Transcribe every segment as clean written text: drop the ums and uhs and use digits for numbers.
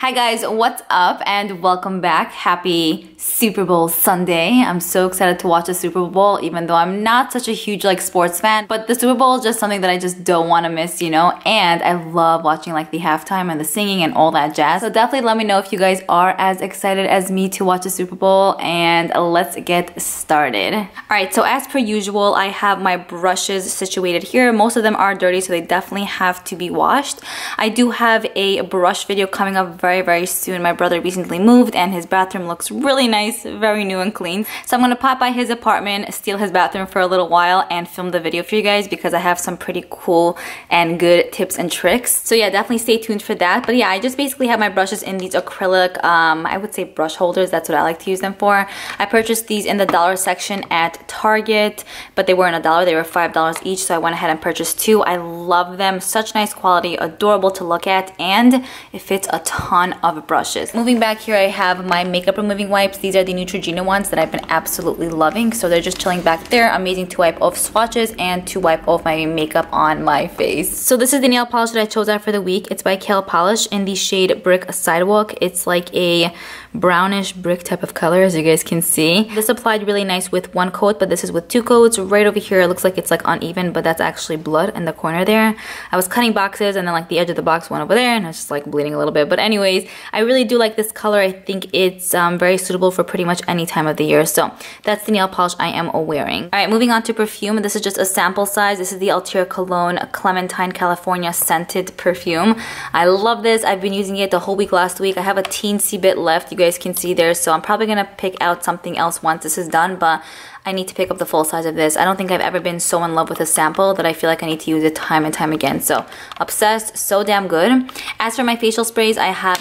Hi guys, what's up and welcome back. Happy Super Bowl Sunday. I'm so excited to watch the Super Bowl even though I'm not such a huge sports fan, but the Super Bowl is just something that I just don't want to miss, you know, and I love watching the halftime and the singing and all that jazz. So definitely let me know if you guys are as excited as me to watch the Super Bowl, and let's get started. Alright, so as per usual, I have my brushes situated here. Most of them are dirty, so they definitely have to be washed. I do have a brush video coming up very soon. My brother recently moved and his bathroom looks really nice, very new and clean. So I'm gonna pop by his apartment, steal his bathroom for a little while and film the video for you guys because I have some pretty cool and good tips and tricks. So yeah, definitely stay tuned for that. But yeah, I just basically have my brushes in these acrylic, I would say brush holders. That's what I like to use them for. I purchased these in the dollar section at Target, but they weren't $1, they were $5 each. So I went ahead and purchased two. I love them, such nice quality, adorable to look at, and it fits a ton of brushes. Moving back here, I have my makeup removing wipes. These are the Neutrogena ones that I've been absolutely loving. So they're just chilling back there. Amazing to wipe off swatches and to wipe off my makeup on my face. So this is the nail polish that I chose out for the week. It's by Kale Polish in the shade Brick Sidewalk. It's like a brownish brick type of color, as you guys can see. This applied really nice with one coat, but this is with two coats. Right over here, it looks like it's uneven, but that's actually blood in the corner there. I was cutting boxes and then the edge of the box went over there and it's just bleeding a little bit. But anyways, I really do like this color. I think it's very suitable for pretty much any time of the year. So that's the nail polish I am wearing. Alright, moving on to perfume. This is just a sample size. This is the Altair Cologne Clementine California scented perfume. I love this. I've been using it the whole week last week. I have a teensy bit left, you guys can see there. So I'm probably going to pick out something else once this is done, but I need to pick up the full size of this. I don't think I've ever been so in love with a sample that I feel like I need to use it time and time again. So obsessed, so damn good. As for my facial sprays, I have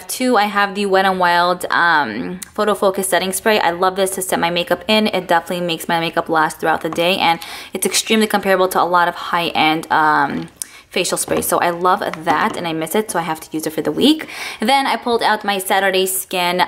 two. I have the Wet n Wild Photo Focus Setting Spray. I love this to set my makeup in. It definitely makes my makeup last throughout the day, and it's extremely comparable to a lot of high-end facial spray. So I love that and I miss it, so I have to use it for the week. Then I pulled out my Saturday Skin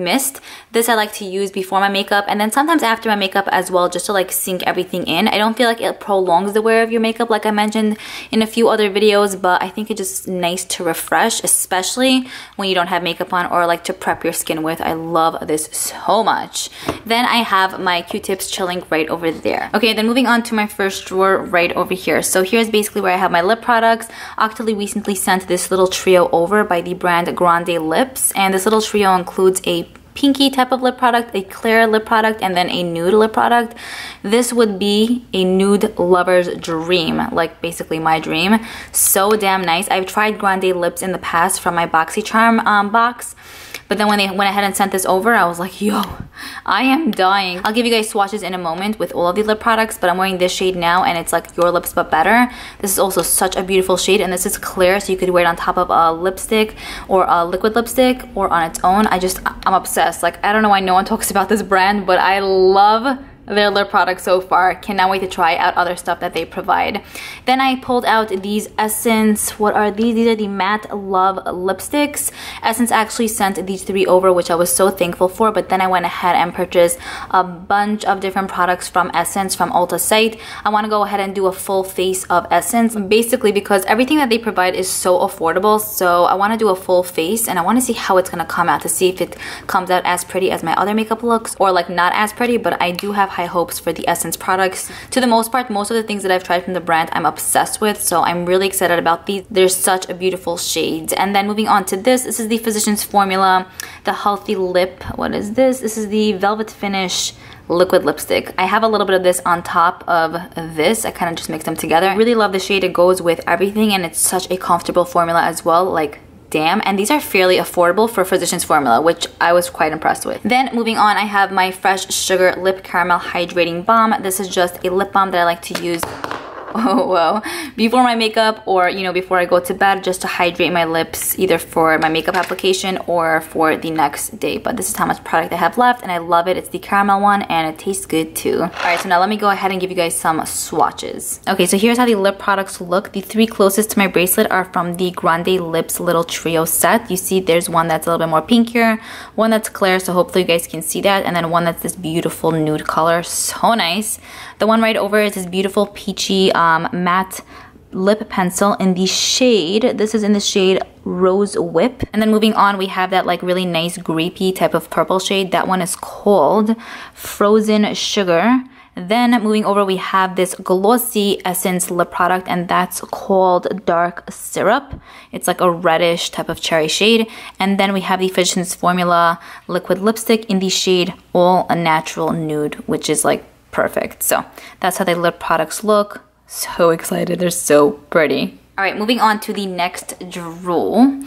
mist. This I like to use before my makeup and then sometimes after my makeup as well, just to sink everything in. I don't feel like it prolongs the wear of your makeup like I mentioned in a few other videos, but I think it's just nice to refresh, especially when you don't have makeup on or to prep your skin with. I love this so much. Then I have my Q-tips chilling right over there. Okay, then moving on to my first drawer right over here. So here's basically where I have my lip products. Octoly recently sent this little trio over by the brand Grande Lips, and this little trio includes a pinky type of lip product, a clear lip product, and then a nude lip product. This would be a nude lover's dream, basically my dream. So damn nice. I've tried Grande Lips in the past from my BoxyCharm box, but then when they went ahead and sent this over, I was like, yo, I am dying. I'll give you guys swatches in a moment with all of the lip products, but I'm wearing this shade now and it's like Your Lips But Better. This is also such a beautiful shade, and this is clear, so you could wear it on top of a lipstick or a liquid lipstick or on its own. I'm obsessed. I don't know why no one talks about this brand, but I love their lip products so far. Cannot wait to try out other stuff that they provide. Then I pulled out these Essence, what are these? These are the Matte Love lipsticks. Essence actually sent these three over, which I was so thankful for, but then I went ahead and purchased a bunch of different products from Essence from Ulta site. I want to go ahead and do a full face of Essence, basically because everything that they provide is so affordable. So I want to do a full face and I want to see how it's going to come out, to see if it comes out as pretty as my other makeup looks or not as pretty, but I do have high hopes for the Essence products. To the most part, most of the things that I've tried from the brand I'm obsessed with, so I'm really excited about these. They're such a beautiful shades. And then moving on to this is the Physicians Formula, the Healthy Lip. What is this? This is the Velvet Finish liquid lipstick. I have a little bit of this on top of this. I kind of just mix them together. I really love the shade. It goes with everything and it's such a comfortable formula as well. Damn, and these are fairly affordable for Physicians Formula, which I was quite impressed with. Then moving on, I have my Fresh Sugar Lip Caramel Hydrating Balm. This is just a lip balm that I like to use before my makeup or before I go to bed, just to hydrate my lips either for my makeup application or for the next day. But this is how much product I have left and I love it. It's the caramel one and it tastes good too. Alright, so now let me go ahead and give you guys some swatches. Okay, so here's how the lip products look. The three closest to my bracelet are from the Grande Lips little trio set. You see there's one that's a little bit more pinkier, one that's clear, so hopefully you guys can see that, and then one that's this beautiful nude color. So nice. The one right over is this beautiful peachy matte lip pencil in the shade, this is in the shade Rose Whip. And then moving on, we have that like really nice grapey type of purple shade. That one is called Frozen Sugar. Then moving over, we have this glossy essence lip product, and that's called Dark Syrup. It's like a reddish type of cherry shade. And then we have the Physicians Formula liquid lipstick in the shade All Natural Nude, which is like perfect. So that's how the lip products look. So excited, they're so pretty. All right, moving on to the next drawer.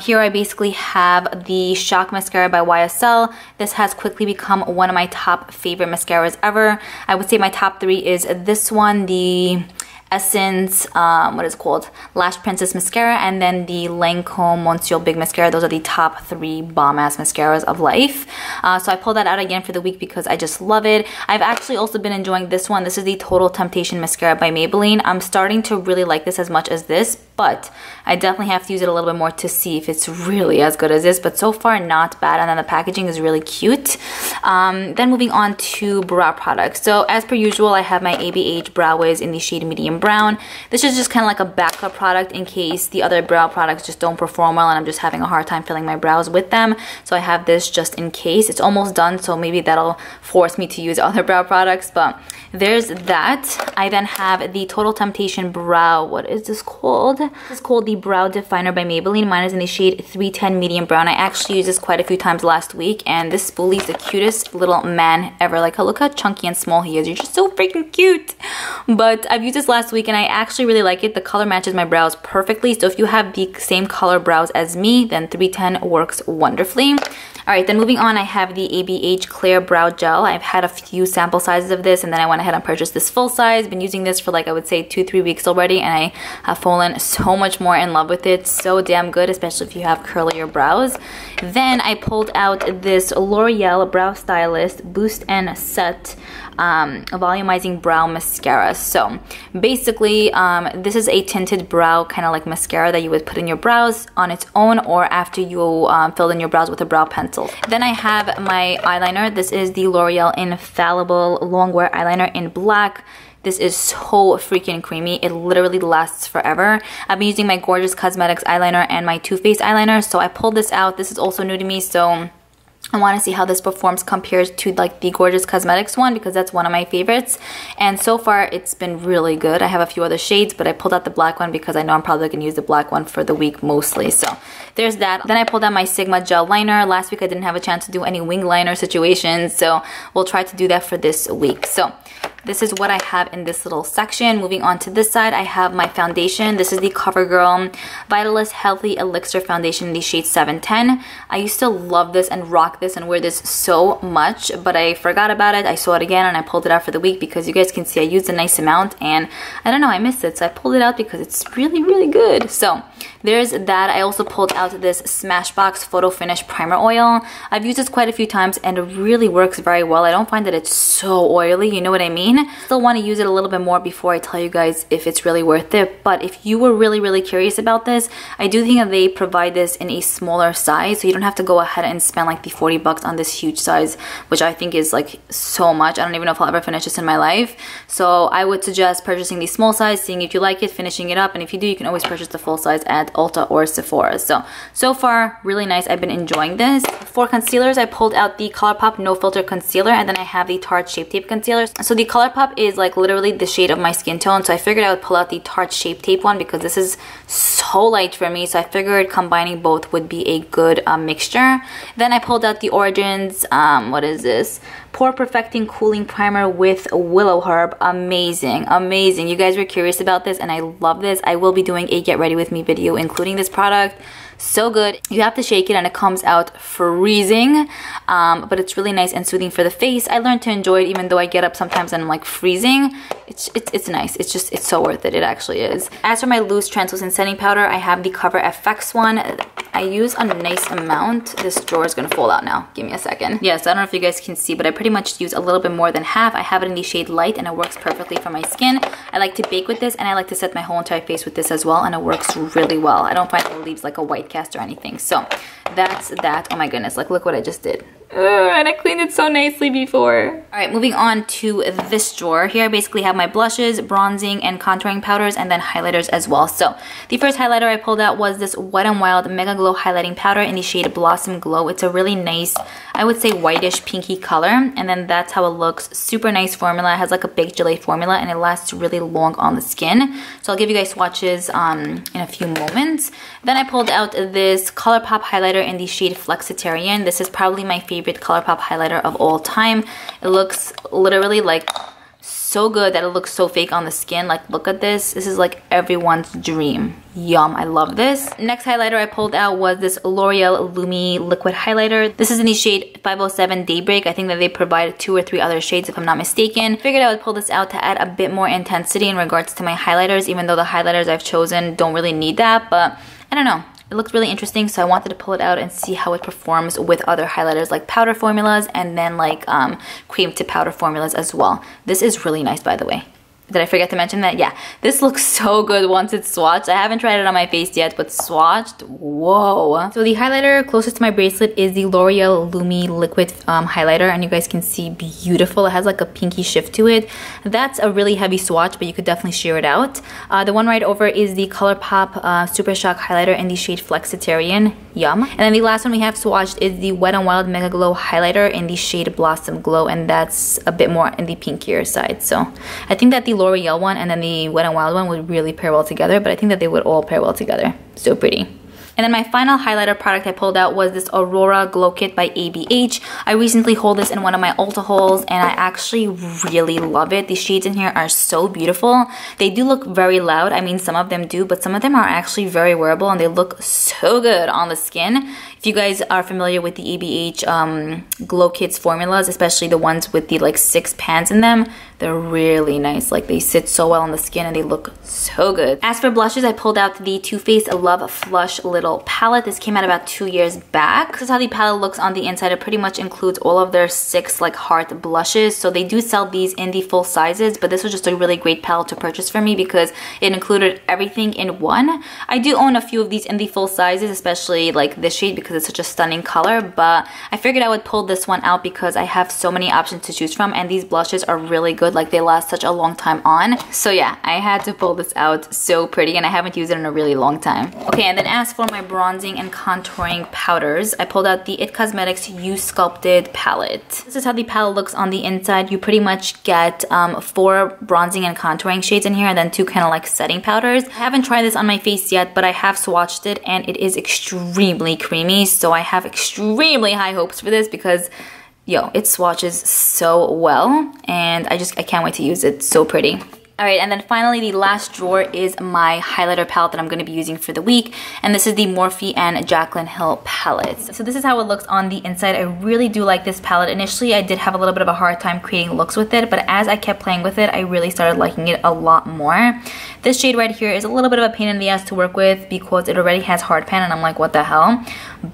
Here I basically have the Shock Mascara by YSL. This has quickly become one of my top favorite mascaras ever. I would say my top 3 is this one, the Essence, what is it called? Lash Princess Mascara, and then the Lancome Monsieur Big Mascara. Those are the top 3 bomb-ass mascaras of life. So I pulled that out again for the week because I just love it. I've actually also been enjoying this one. This is the Total Temptation Mascara by Maybelline. I'm starting to really like this as much as this, but I definitely have to use it a little bit more to see if it's really as good as this, but so far not bad, and then the packaging is really cute. Then moving on to brow products. So as per usual, I have my ABH Brow Wiz in the shade Medium Brown. This is just kind of like a backup product in case the other brow products just don't perform well and I'm just having a hard time filling my brows with them. So I have this just in case. It's almost done, so maybe that'll force me to use other brow products, but there's that. I then have the Total Temptation Brow, what is this called? This is called the Brow Definer by Maybelline. Mine is in the shade 310 Medium Brown. I actually used this quite a few times last week, and this spoolie is the cutest little man ever. Like, look how chunky and small he is. You're just so freaking cute. But I've used this last week and I actually really like it. The color matches my brows perfectly. So if you have the same color brows as me, then 310 works wonderfully. Alright, then moving on, I have the ABH Clear Brow Gel. I've had a few sample sizes of this, and then I went ahead and purchased this full size. Been using this for like, I would say 2-3 weeks already, and I have fallen so much more in love with it. So damn good, especially if you have curlier brows. Then I pulled out this L'Oreal Brow Stylist Boost and Set volumizing brow mascara. So basically this is a tinted brow kind of like mascara that you would put in your brows on its own or after you filled in your brows with a brow pencil. Then I have my eyeliner. This is the L'Oreal Infallible Longwear Eyeliner in black. This is so freaking creamy. It literally lasts forever. I've been using my Gorgeous Cosmetics eyeliner and my Too Faced eyeliner, so I pulled this out. This is also new to me, so I want to see how this performs compared to like the Gorgeous Cosmetics one because that's one of my favorites. And so far it's been really good. I have a few other shades, but I pulled out the black one because I know I'm probably going to use the black one for the week mostly. So there's that. Then I pulled out my Sigma gel liner. Last week I didn't have a chance to do any wing liner situations, so we'll try to do that for this week. So this is what I have in this little section. Moving on to this side, I have my foundation. This is the CoverGirl Vitalist Healthy Elixir Foundation in the shade 710. I used to love this and rock this and wear this so much, but I forgot about it. I saw it again and I pulled it out for the week because you guys can see I used a nice amount and I don't know, I missed it. So I pulled it out because it's really, really good. So there's that. I also pulled out this Smashbox Photo Finish Primer Oil. I've used this quite a few times and it really works very well. I don't find that it's so oily, you know what I mean? Still want to use it a little bit more before I tell you guys if it's really worth it, but if you were really, really curious about this, I do think that they provide this in a smaller size, so you don't have to go ahead and spend like the 40 bucks on this huge size, which I think is like so much. I don't even know if I'll ever finish this in my life, so I would suggest purchasing the small size, seeing if you like it, finishing it up, and if you do, you can always purchase the full size at Ulta or Sephora. So far, really nice. I've been enjoying this. For concealers, I pulled out the ColourPop No Filter Concealer, and then I have the Tarte Shape Tape Concealer. So the ColourPop is like literally the shade of my skin tone, so I figured I would pull out the Tarte Shape Tape one because this is so light for me, so I figured combining both would be a good mixture. Then I pulled out the Origins, what is this? Pore Perfecting Cooling Primer with Willow Herb. Amazing, amazing. You guys were curious about this and I love this. I will be doing a Get Ready With Me video including this product. So good. You have to shake it and it comes out freezing, but it's really nice and soothing for the face. I learned to enjoy it even though I get up sometimes and I'm like freezing. It's nice. It's so worth it. It actually is. As for my loose translucent setting powder, I have the Cover FX one. I use a nice amount. This drawer is gonna fall out now. Give me a second. Yes, I don't know if you guys can see, but I pretty much use a little bit more than half. I have it in the shade Light and it works perfectly for my skin. I like to bake with this and I like to set my whole entire face with this as well, and it works really well. I don't find it leaves like a white cast or anything. So that's that. Oh my goodness, like look what I just did. And I cleaned it so nicely before. All right, moving on to this drawer. Here I basically have my blushes, bronzing, and contouring powders, and then highlighters as well. So the first highlighter I pulled out was this Wet n Wild Mega Glow Highlighting Powder in the shade Blossom Glow. It's a really nice, I would say whitish pinky color. And then that's how it looks. Super nice formula. It has like a baked gelée formula and it lasts really long on the skin. So I'll give you guys swatches in a few moments. Then I pulled out this ColourPop highlighter in the shade Flexitarian. This is probably my favorite ColourPop highlighter of all time. It looks literally like so good that it looks so fake on the skin. Like, look at this. This is like everyone's dream. Yum, I love this. Next highlighter I pulled out was this L'Oreal Liquid Highlighter. This is in the shade 507 Daybreak. I think that they provide 2 or 3 other shades if I'm not mistaken. Figured I would pull this out to add a bit more intensity in regards to my highlighters, even though the highlighters I've chosen don't really need that, but I don't know. It looks really interesting, so I wanted to pull it out and see how it performs with other highlighters like powder formulas and then like cream to powder formulas as well. This is really nice, by the way. Did I forget to mention that? Yeah, this looks so good once it's swatched. I haven't tried it on my face yet, but swatched, whoa. So the highlighter closest to my bracelet is the L'Oreal Liquid highlighter, and you guys can see beautiful. It has like a pinky shift to it. That's a really heavy swatch, but you could definitely sheer it out. The one right over is the ColourPop Super Shock highlighter in the shade Flexitarian. Yum. And then the last one we have swatched is the Wet n Wild Mega Glow highlighter in the shade Blossom Glow, and that's a bit more in the pinkier side. So I think that the L'Oreal one and then the Wet n Wild one would really pair well together, but I think that they would all pair well together. So pretty. And then my final highlighter product I pulled out was this Aurora Glow Kit by ABH. I recently hold this in one of my Ulta hauls and I actually really love it. The shades in here are so beautiful. They do look very loud. I mean, some of them do, but some of them are actually very wearable and they look so good on the skin. If you guys are familiar with the ABH Glow Kits formulas, especially the ones with the like 6 pans in them, they're really nice. Like, they sit so well on the skin and they look so good. As for blushes, I pulled out the Too Faced Love Flush Little palette. This came out about 2 years back. This is how the palette looks on the inside. It pretty much includes all of their 6 like heart blushes. So they do sell these in the full sizes, but this was just a really great palette to purchase for me because it included everything in one. I do own a few of these in the full sizes, especially like this shade because it's such a stunning color, but I figured I would pull this one out because I have so many options to choose from and these blushes are really good. Like, they last such a long time on. So yeah, I had to pull this out. So pretty, and I haven't used it in a really long time. Okay, and then as for my bronzing and contouring powders, I pulled out the IT Cosmetics You Sculpted palette. This is how the palette looks on the inside. You pretty much get 4 bronzing and contouring shades in here and then 2 kind of like setting powders. I haven't tried this on my face yet, but I have swatched it and it is extremely creamy. So I have extremely high hopes for this because yo, it swatches so well and I can't wait to use it. So pretty. Alright, and then finally the last drawer is my highlighter palette that I'm going to be using for the week, and this is the Morphe and Jaclyn Hill palettes. So this is how it looks on the inside. I really do like this palette. Initially I did have a little bit of a hard time creating looks with it, but as I kept playing with it, I really started liking it a lot more. This shade right here is a little bit of a pain in the ass to work with because it already has hard pan and I'm like, what the hell?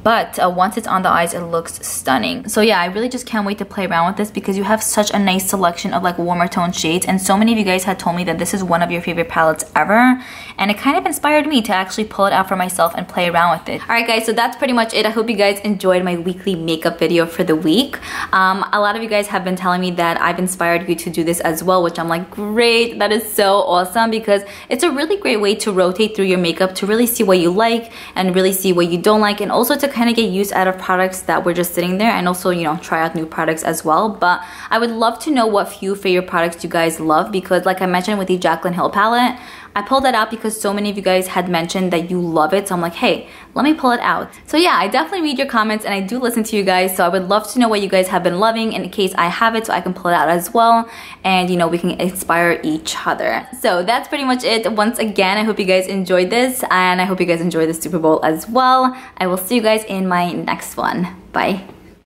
But once it's on the eyes, it looks stunning. So yeah, I really just can't wait to play around with this because you have such a nice selection of like warmer tone shades, and so many of you guys had told me that this is one of your favorite palettes ever, and it kind of inspired me to actually pull it out for myself and play around with it. Alright guys, so that's pretty much it. I hope you guys enjoyed my weekly makeup video for the week. A lot of you guys have been telling me that I've inspired you to do this as well, which I'm like, great, that is so awesome, because it's a really great way to rotate through your makeup, to really see what you like and really see what you don't like, and also to kind of get use out of products that were just sitting there, and also, you know, try out new products as well. But I would love to know what few favorite products you guys love, because like I mentioned with the Jaclyn Hill palette, I pulled that out because so many of you guys had mentioned that you love it, so I'm like, hey, let me pull it out. So yeah, I definitely read your comments and I do listen to you guys, so I would love to know what you guys have been loving in case I have it, so I can pull it out as well, and you know, we can inspire each other. So that's pretty much it. Once again, I hope you guys enjoyed this, and I hope you guys enjoyed the Super Bowl as well. I will see you guys in my next one. Bye.